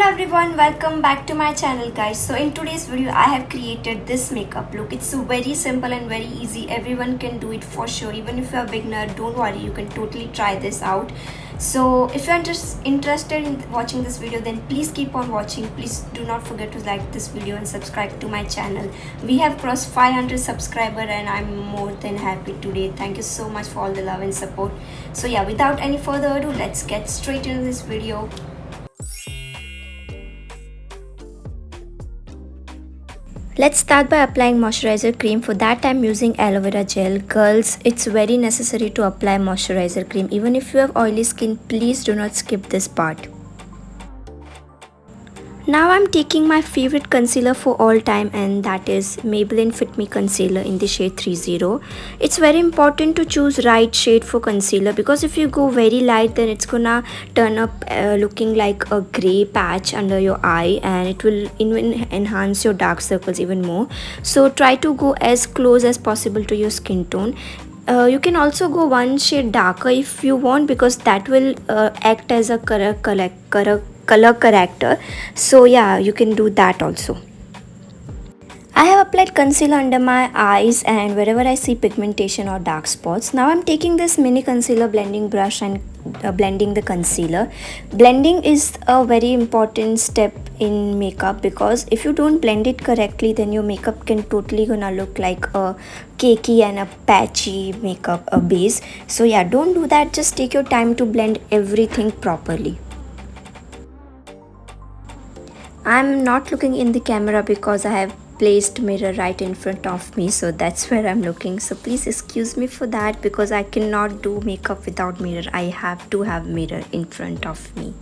everyone, welcome back to my channel guys. So in today's video I have created this makeup look. It's very simple and very easy. Everyone can do it for sure. Even if you're a beginner, don't worry, you can totally try this out. So if you're just interested in watching this video, then please keep on watching. Please do not forget to like this video and subscribe to my channel. We have crossed 500 subscribers and I'm more than happy today. Thank you so much for all the love and support. So yeah, without any further ado, let's get straight into this video. Let's start by applying moisturizer cream. For that I'm using aloe vera gel. Girls, it's very necessary to apply moisturizer cream. Even if you have oily skin, please do not skip this part. Now I'm taking my favorite concealer for all time, and that is Maybelline Fit Me Concealer in the shade 30. It's very important to choose right shade for concealer, because if you go very light, then it's gonna turn up looking like a gray patch under your eye, and it will even enhance your dark circles even more. So try to go as close as possible to your skin tone. You can also go one shade darker if you want, because that will act as a color corrector. So yeah, you can do that also. I have applied concealer under my eyes and wherever I see pigmentation or dark spots. Now I'm taking this mini concealer blending brush and blending the concealer. Blending is a very important step in makeup, because if you don't blend it correctly, then your makeup can totally gonna look like a cakey and a patchy makeup base. So yeah, don't do that. Just take your time to blend everything properly. I'm not looking in the camera because I have placed mirror right in front of me, so that's where I'm looking. So please excuse me for that, because I cannot do makeup without mirror. I have to have mirror in front of me.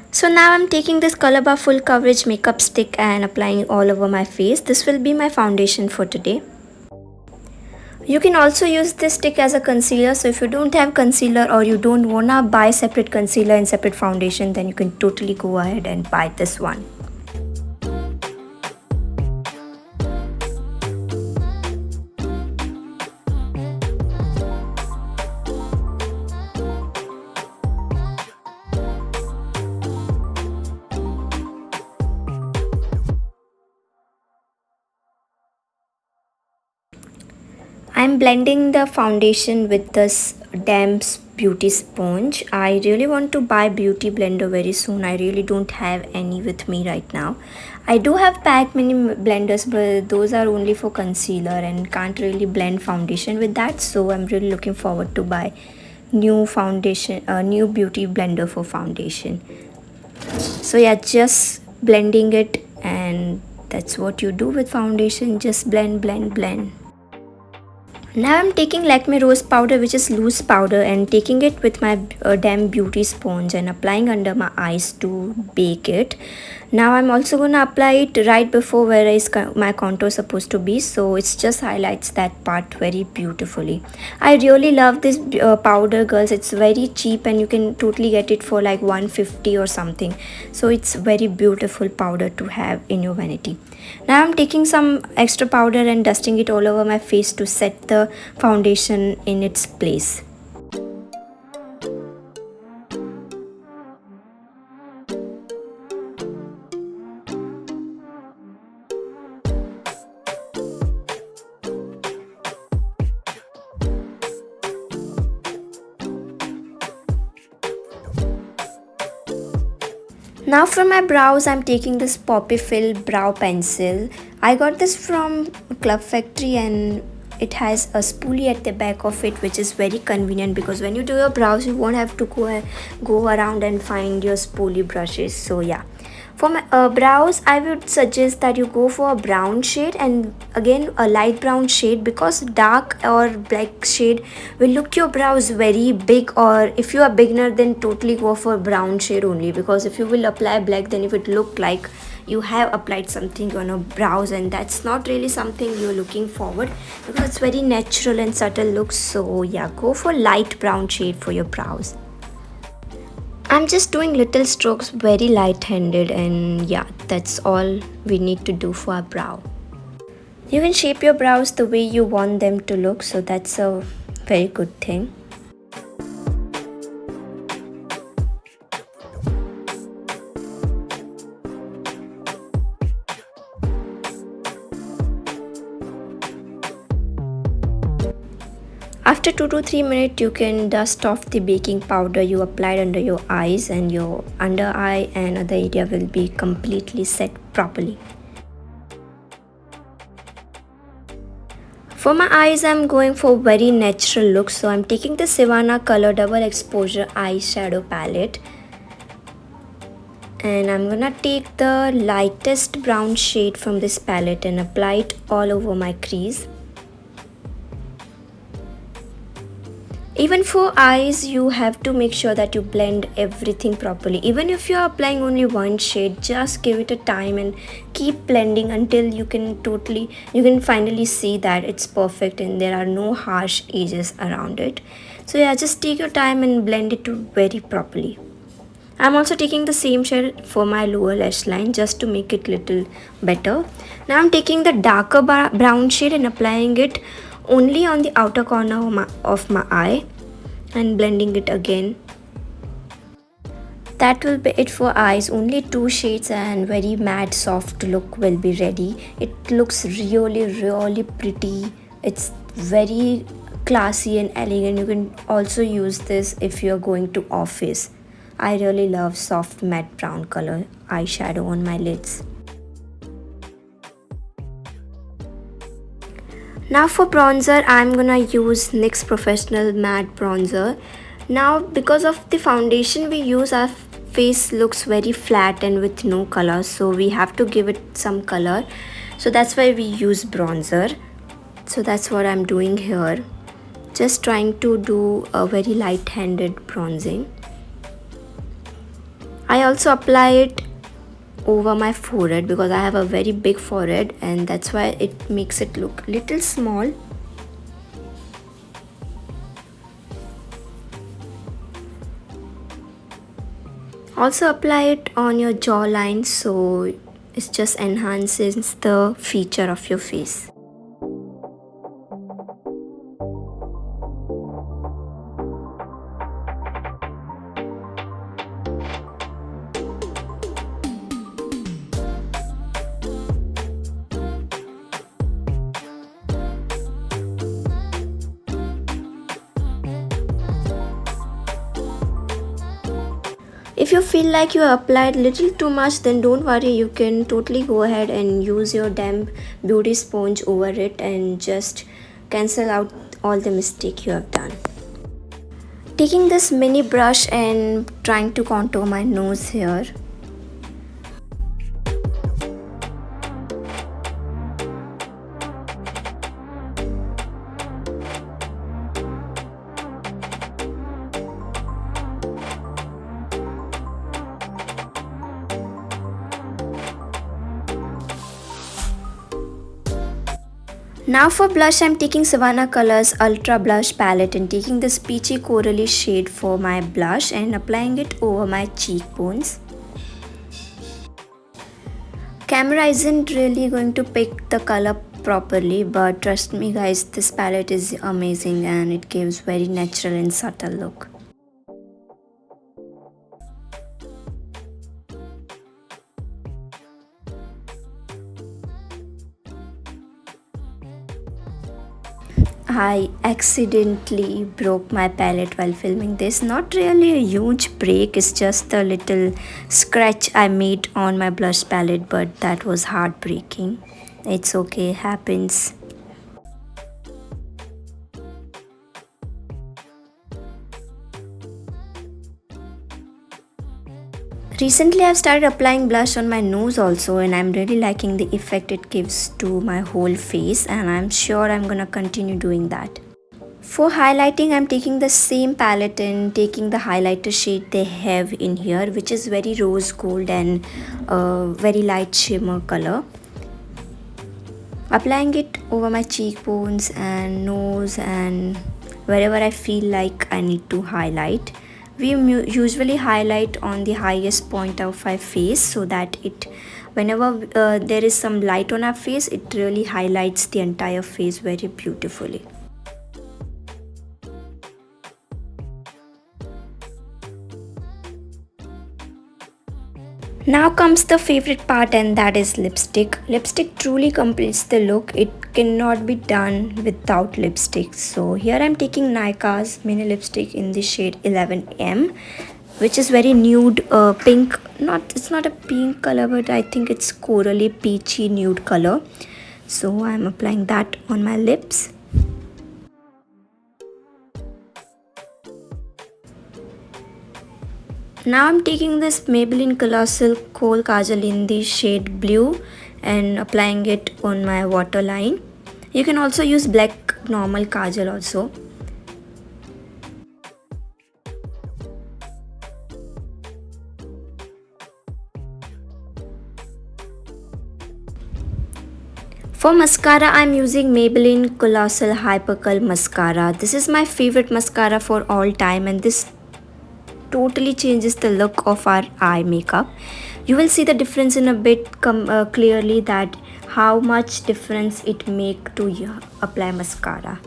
So now I'm taking this Color Bar full coverage makeup stick and applying all over my face. This will be my foundation for today. You can also use this stick as a concealer. So if you don't have concealer or you don't wanna buy separate concealer and separate foundation, then you can totally go ahead and buy this one. I'm blending the foundation with this damp beauty sponge. I really want to buy beauty blender very soon. I really don't have any with me right now. I do have pack mini blenders, but those are only for concealer and can't really blend foundation with that. So I'm really looking forward to buy new beauty blender for foundation. So yeah, just blending it, and that's what you do with foundation. Just blend. Now I'm taking Lakme Rose Powder, which is loose powder, and taking it with my damp beauty sponge and applying under my eyes to bake it. Now I'm also gonna apply it right before where is my contour supposed to be, so it just highlights that part very beautifully. I really love this powder, girls. It's very cheap and you can totally get it for like 150 or something. So it's very beautiful powder to have in your vanity. Now I'm taking some extra powder and dusting it all over my face to set the foundation in its place. Now for my brows, I'm taking this Poppy Fill brow pencil. I got this from Club Factory and it has a spoolie at the back of it, which is very convenient, because when you do your brows, you won't have to go around and find your spoolie brushes. So yeah. For my brows, I would suggest that you go for a brown shade, and again a light brown shade, because dark or black shade will look your brows very big. Or if you are beginner, then totally go for brown shade only, because if you will apply black, then it would look like you have applied something on your brows, and that's not really something you're looking forward, because it's very natural and subtle look. So yeah, go for light brown shade for your brows. I'm just doing little strokes very light-handed, and yeah, that's all we need to do for our brow. You can shape your brows the way you want them to look, so that's a very good thing. After 2 to 3 minutes, you can dust off the baking powder you applied under your eyes, and your under eye and other area will be completely set properly. For my eyes, I'm going for very natural look, so I'm taking the Savannah color double exposure eyeshadow palette, and I'm gonna take the lightest brown shade from this palette and apply it all over my crease. Even for eyes, you have to make sure that you blend everything properly. Even if you are applying only one shade, just give it a time and keep blending until you can finally see that it's perfect and there are no harsh edges around it. So yeah, just take your time and blend it very properly. I'm also taking the same shade for my lower lash line just to make it little better. Now I'm taking the darker brown shade and applying it only on the outer corner of my eye and blending it again. That will be it for eyes. Only two shades and very matte soft look will be ready. It looks really pretty. It's very classy and elegant. You can also use this if you're going to office. I really love soft matte brown color eyeshadow on my lids. Now for bronzer, I'm gonna use NYX Professional Matte Bronzer. Now because of the foundation we use, our face looks very flat and with no color, so we have to give it some color. So that's why we use bronzer. So that's what I'm doing here. Just trying to do a very light-handed bronzing. I also apply it over my forehead because I have a very big forehead, and that's why it makes it look little small. Also apply it on your jawline, so it just enhances the feature of your face. If you feel like you applied little too much, then don't worry, you can totally go ahead and use your damp beauty sponge over it and just cancel out all the mistake you have done. Taking this mini brush and trying to contour my nose here. Now for blush, I'm taking Savannah Colors Ultra Blush Palette and taking this peachy corally shade for my blush and applying it over my cheekbones. Camera isn't really going to pick the color properly, but trust me guys, this palette is amazing and it gives very natural and subtle look. I accidentally broke my palette while filming this. Not really a huge break, it's just a little scratch I made on my blush palette, but that was heartbreaking. It's okay, happens. Recently I've started applying blush on my nose also, and I'm really liking the effect it gives to my whole face, and I'm sure I'm gonna continue doing that. For highlighting, I'm taking the same palette and taking the highlighter shade they have in here, which is very rose gold and very light shimmer color. Applying it over my cheekbones and nose and wherever I feel like I need to highlight. We usually highlight on the highest point of our face so that it whenever there is some light on our face, it really highlights the entire face very beautifully. Now comes the favorite part, and that is lipstick. Lipstick truly completes the look. It cannot be done without lipstick. So here I'm taking Nika's mini lipstick in the shade 11M, which is very nude pink. It's not a pink color, but I think it's corally peachy nude color. So I'm applying that on my lips. Now I'm taking this Maybelline Colossal Kohl Kajal in the shade blue and applying it on my waterline. You can also use black normal kajal also. For mascara, I'm using Maybelline Colossal Hypercurl Mascara. This is my favorite mascara for all time, and this totally changes the look of our eye makeup. You will see the difference in a bit clearly, that how much difference it make to apply mascara.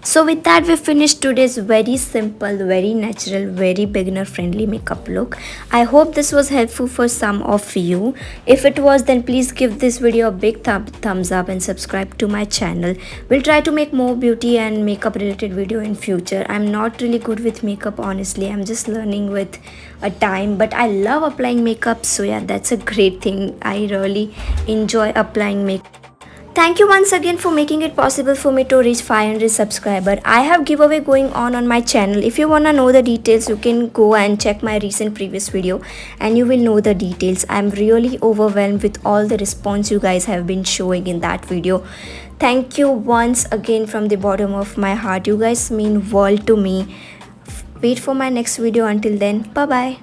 So with that, we finished today's very simple, very natural, very beginner friendly makeup look. I hope this was helpful for some of you. If it was, then please give this video a big thumbs up and subscribe to my channel. We'll try to make more beauty and makeup related video in future. I'm not really good with makeup, honestly. I'm just learning with a time, but I love applying makeup. So yeah, that's a great thing. I really enjoy applying makeup. Thank you once again for making it possible for me to reach 500 subscribers. I have giveaway going on my channel. If you wanna know the details, you can go and check my recent previous video and you will know the details. I'm really overwhelmed with all the response you guys have been showing in that video. Thank you once again from the bottom of my heart. You guys mean world to me. Wait for my next video. Until then, bye bye.